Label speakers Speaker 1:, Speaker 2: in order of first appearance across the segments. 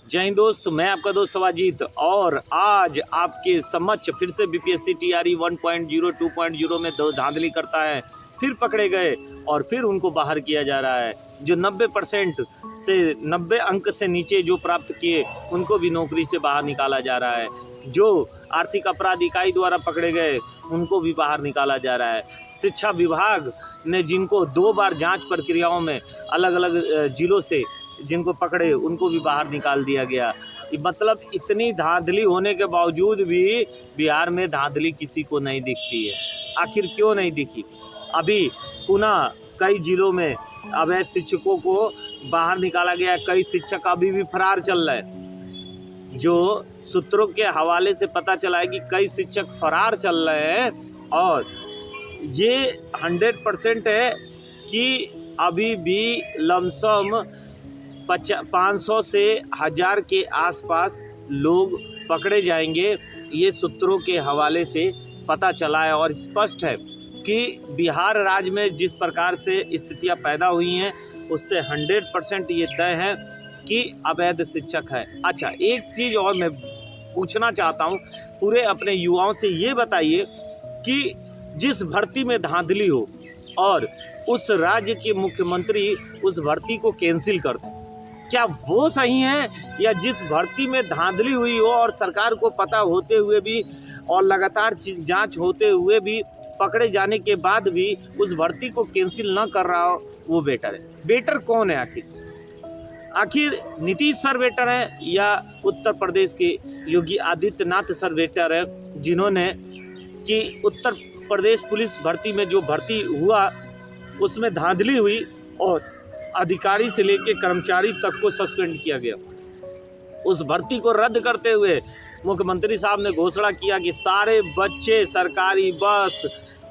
Speaker 1: जय हिंद दोस्त, मैं आपका दोस्त सवाजीत और आज आपके समक्ष फिर से बीपीएससी टीआरई 1.0 2.0 में दो धांधली करता है। फिर पकड़े गए और फिर उनको बाहर किया जा रहा है। जो 90% से 90 अंक से नीचे जो प्राप्त किए उनको भी नौकरी से बाहर निकाला जा रहा है। जो आर्थिक अपराध इकाई द्वारा पकड़े गए उनको भी बाहर निकाला जा रहा है। शिक्षा विभाग ने जिनको 2 बार जांच प्रक्रियाओं में अलग अलग जिलों से जिनको पकड़े उनको भी बाहर निकाल दिया गया। मतलब इतनी धांधली होने के बावजूद भी बिहार में धांधली किसी को नहीं दिखती है। आखिर क्यों नहीं दिखी? अभी पुनः कई जिलों में अवैध शिक्षकों को बाहर निकाला गया। कई शिक्षक अभी भी फरार चल रहे हैं। जो सूत्रों के हवाले से पता चला है कि कई शिक्षक फरार चल रहे हैं और ये 100% है कि अभी भी लमसम 500 से 1000 के आसपास लोग पकड़े जाएंगे। ये सूत्रों के हवाले से पता चला है और स्पष्ट है कि बिहार राज्य में जिस प्रकार से स्थितियां पैदा हुई हैं उससे 100% ये तय है कि अवैध शिक्षक है। अच्छा, एक चीज़ और मैं पूछना चाहता हूँ पूरे अपने युवाओं से, ये बताइए कि जिस भर्ती में धांधली हो और उस राज्य के मुख्यमंत्री उस भर्ती को कैंसिल कर दें, क्या वो सही है? या जिस भर्ती में धांधली हुई हो और सरकार को पता होते हुए भी और लगातार जांच होते हुए भी पकड़े जाने के बाद भी उस भर्ती को कैंसिल न कर रहा हो, वो बेटर है? बेटर कौन है आखिर नीतीश सर बेटर है या उत्तर प्रदेश के योगी आदित्यनाथ सर बेटर है, जिन्होंने कि उत्तर प्रदेश पुलिस भर्ती में जो भर्ती हुआ उसमें धांधली हुई और अधिकारी से लेकर कर्मचारी तक को सस्पेंड किया गया। उस भर्ती को रद्द करते हुए मुख्यमंत्री साहब ने घोषणा किया कि सारे बच्चे सरकारी बस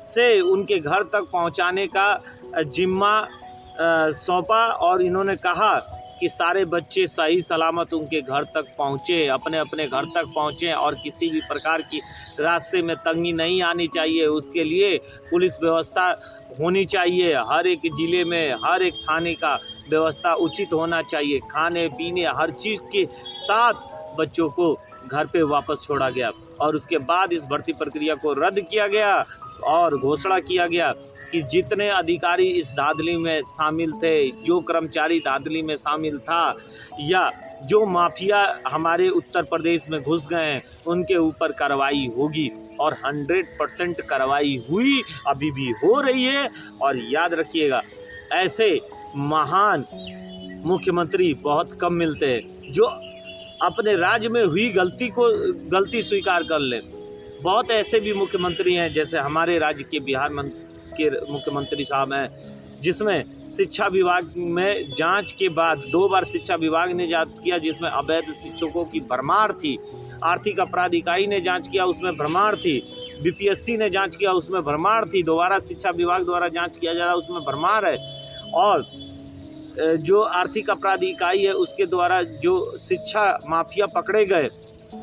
Speaker 1: से उनके घर तक पहुंचाने का जिम्मा सौंपा और इन्होंने कहा कि सारे बच्चे सही सलामत उनके घर तक पहुँचे, अपने अपने घर तक पहुँचें और किसी भी प्रकार की रास्ते में तंगी नहीं आनी चाहिए। उसके लिए पुलिस व्यवस्था होनी चाहिए। हर एक ज़िले में हर एक थाने का व्यवस्था उचित होना चाहिए। खाने पीने हर चीज़ के साथ बच्चों को घर पे वापस छोड़ा गया और उसके बाद इस भर्ती प्रक्रिया को रद्द किया गया और घोषणा किया गया कि जितने अधिकारी इस धांधली में शामिल थे, जो कर्मचारी धांधली में शामिल था या जो माफिया हमारे उत्तर प्रदेश में घुस गए हैं उनके ऊपर कार्रवाई होगी और 100% कार्रवाई हुई, अभी भी हो रही है। और याद रखिएगा, ऐसे महान मुख्यमंत्री बहुत कम मिलते हैं जो अपने राज्य में हुई गलती स्वीकार कर लें। बहुत ऐसे भी मुख्यमंत्री हैं जैसे हमारे राज्य के बिहार के मुख्यमंत्री साहब हैं, जिसमें शिक्षा विभाग में जांच के बाद 2 बार शिक्षा विभाग ने जांच किया जिसमें अवैध शिक्षकों की भरमार थी। आर्थिक अपराध इकाई ने जांच किया, उसमें भरमार थी। बीपीएससी ने जांच किया, उसमें भरमार थी। दोबारा शिक्षा विभाग द्वारा जांच किया जा रहा है, उसमें भरमार है। और जो आर्थिक अपराध इकाई है उसके द्वारा जो शिक्षा माफिया पकड़े गए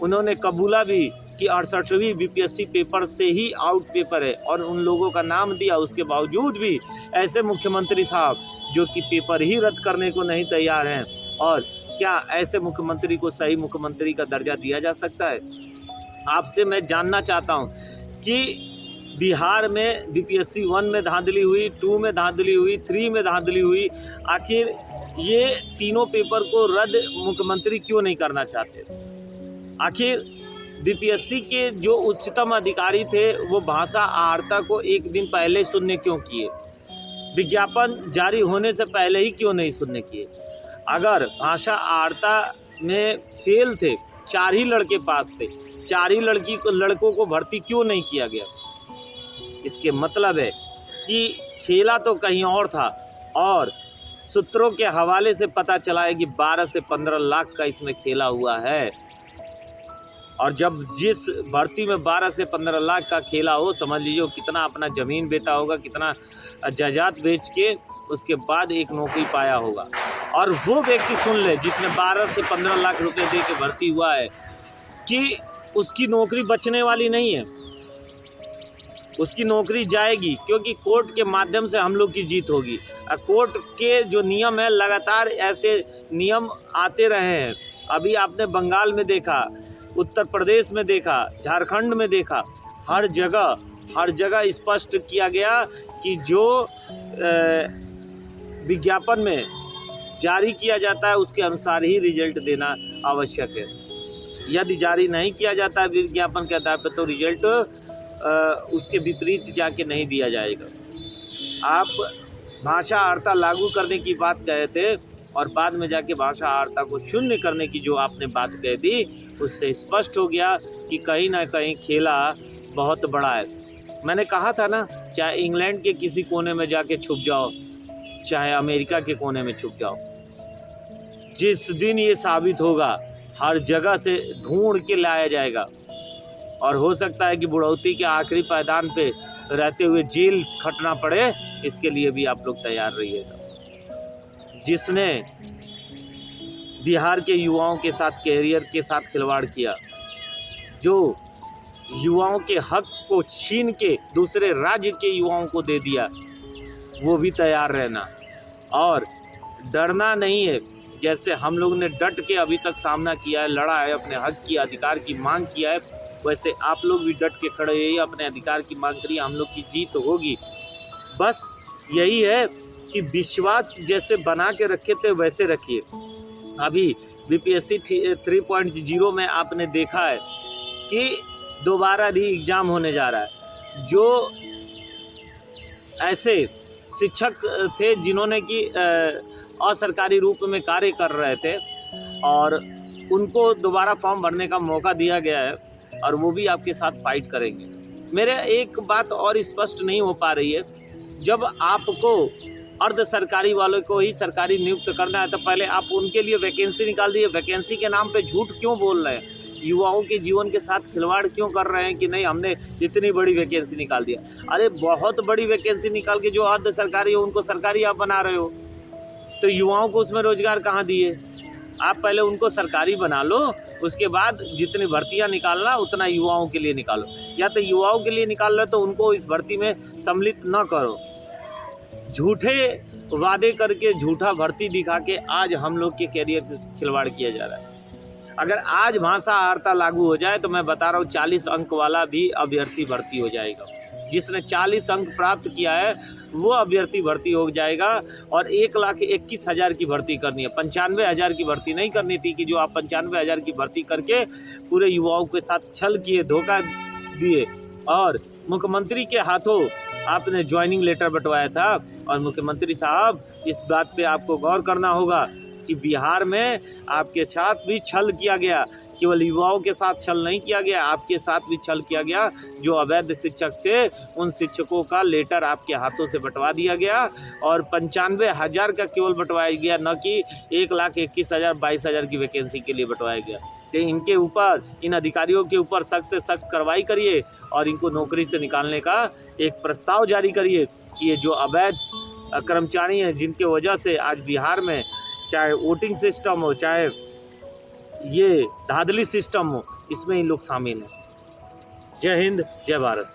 Speaker 1: उन्होंने कबूला भी कि 68वीं बीपीएससी पेपर से ही आउट पेपर है और उन लोगों का नाम दिया। उसके बावजूद भी ऐसे मुख्यमंत्री साहब जो कि पेपर ही रद्द करने को नहीं तैयार हैं, और क्या ऐसे मुख्यमंत्री को सही मुख्यमंत्री का दर्जा दिया जा सकता है? आपसे मैं जानना चाहता हूं कि बिहार में बीपीएससी 1 में धांधली हुई, 2 में धांधली हुई, 3 में धांधली हुई, आखिर ये तीनों पेपर को रद्द मुख्यमंत्री क्यों नहीं करना चाहते? आखिर बीपीएससी के जो उच्चतम अधिकारी थे वो भाषा आहर्ता को 1 दिन पहले शून्य क्यों किए? विज्ञापन जारी होने से पहले ही क्यों नहीं शून्य किए? अगर भाषा आहर्ता में फेल थे, 4 ही लड़के पास थे, 4 ही लड़कों को भर्ती क्यों नहीं किया गया? इसके मतलब है कि खेला तो कहीं और था और सूत्रों के हवाले से पता चला है कि 12 से 15 लाख का इसमें खेला हुआ है। और जब जिस भर्ती में 12 से 15 लाख का खेला हो, समझ लीजिए कितना अपना ज़मीन बेचा होगा, कितना जायदाद बेच के उसके बाद एक नौकरी पाया होगा। और वो व्यक्ति सुन ले जिसने 12 से 15 लाख रुपए दे के भर्ती हुआ है कि उसकी नौकरी बचने वाली नहीं है, उसकी नौकरी जाएगी, क्योंकि कोर्ट के माध्यम से हम लोग की जीत होगी। कोर्ट के जो नियम है, लगातार ऐसे नियम आते रहे हैं अभी आपने बंगाल में देखा, उत्तर प्रदेश में देखा, झारखंड में देखा, हर जगह स्पष्ट किया गया कि जो विज्ञापन में जारी किया जाता है उसके अनुसार ही रिजल्ट देना आवश्यक है। यदि जारी नहीं किया जाता है विज्ञापन के आधार पर तो रिजल्ट उसके विपरीत जाके नहीं दिया जाएगा। आप भाषा आर्ता लागू करने की बात कहे थे और बाद में जाके भाषा आर्ता को शून्य करने की जो आपने बात कही थी, उससे स्पष्ट हो गया कि कहीं ना कहीं खेला बहुत बड़ा है। मैंने कहा था ना, चाहे इंग्लैंड के किसी कोने में जाके छुप जाओ, चाहे अमेरिका के कोने में छुप जाओ, जिस दिन ये साबित होगा हर जगह से ढूंढ के लाया जाएगा। और हो सकता है कि बुढ़ौती के आखिरी पायदान पे रहते हुए जेल खटना पड़े, इसके लिए भी आप लोग तैयार रहिएगा। जिसने बिहार के युवाओं के साथ, कैरियर के साथ खिलवाड़ किया, जो युवाओं के हक को छीन के दूसरे राज्य के युवाओं को दे दिया, वो भी तैयार रहना और डरना नहीं है। जैसे हम लोग ने डट के अभी तक सामना किया है, लड़ा है, अपने हक की, अधिकार की मांग किया है, वैसे आप लोग भी डट के खड़े रहिए, अपने अधिकार की मांग करिए, हम लोग की जीत होगी। बस यही है कि विश्वास जैसे बना के रखे थे वैसे रखिए। अभी बीपीएससी 3.0 में आपने देखा है कि दोबारा री एग्ज़ाम होने जा रहा है। जो ऐसे शिक्षक थे जिन्होंने कि असरकारी रूप में कार्य कर रहे थे और उनको दोबारा फॉर्म भरने का मौका दिया गया है और वो भी आपके साथ फाइट करेंगे। मेरे एक बात और स्पष्ट नहीं हो पा रही है, जब आपको अर्ध सरकारी वालों को ही सरकारी नियुक्त करना है तो पहले आप उनके लिए वैकेंसी निकाल दिए। वैकेंसी के नाम पे झूठ क्यों बोल रहे हैं? युवाओं के जीवन के साथ खिलवाड़ क्यों कर रहे हैं कि नहीं हमने इतनी बड़ी वैकेंसी निकाल दिया? अरे बहुत बड़ी वैकेंसी निकाल के जो अर्ध सरकारी है उनको सरकारी आप बना रहे हो, तो युवाओं को उसमें रोजगार कहाँ दिए? आप पहले उनको सरकारी बना लो, उसके बाद जितनी भर्तियां निकालना उतना युवाओं के लिए निकालो। या तो युवाओं के लिए निकाल लो तो उनको इस भर्ती में सम्मिलित न करो। झूठे वादे करके झूठा भर्ती दिखा के आज हम लोग के कैरियर में खिलवाड़ किया जा रहा है। अगर आज भाषा आर्ता लागू हो जाए तो मैं बता रहा हूँ 40 अंक वाला भी अभ्यर्थी भर्ती हो जाएगा। जिसने 40 अंक प्राप्त किया है वो अभ्यर्थी भर्ती हो जाएगा। और 1,21,000 की भर्ती करनी है, 95,000 की भर्ती नहीं करनी थी कि जो आप 95,000 की भर्ती करके पूरे युवाओं के साथ छल किए, धोखा दिए और मुख्यमंत्री के हाथों आपने ज्वाइनिंग लेटर बंटवाया था। और मुख्यमंत्री साहब, इस बात पे आपको गौर करना होगा कि बिहार में आपके साथ भी छल किया गया। केवल युवाओं के साथ छल नहीं किया गया, आपके साथ भी छल किया गया। जो अवैध शिक्षक थे उन शिक्षकों का लेटर आपके हाथों से बंटवा दिया गया और 95,000 का केवल बंटवाया गया, न कि 1,21,000 22,000 की वैकेंसी के लिए बंटवाया गया। तो इनके ऊपर, इन अधिकारियों के ऊपर सख्त से सख्त कार्रवाई करिए और इनको नौकरी से निकालने का एक प्रस्ताव जारी करिए कि ये जो अवैध कर्मचारी हैं जिनके वजह से आज बिहार में चाहे वोटिंग सिस्टम हो, चाहे ये धांधली सिस्टम हो, इसमें इन लोग शामिल हैं। जय हिंद, जय भारत।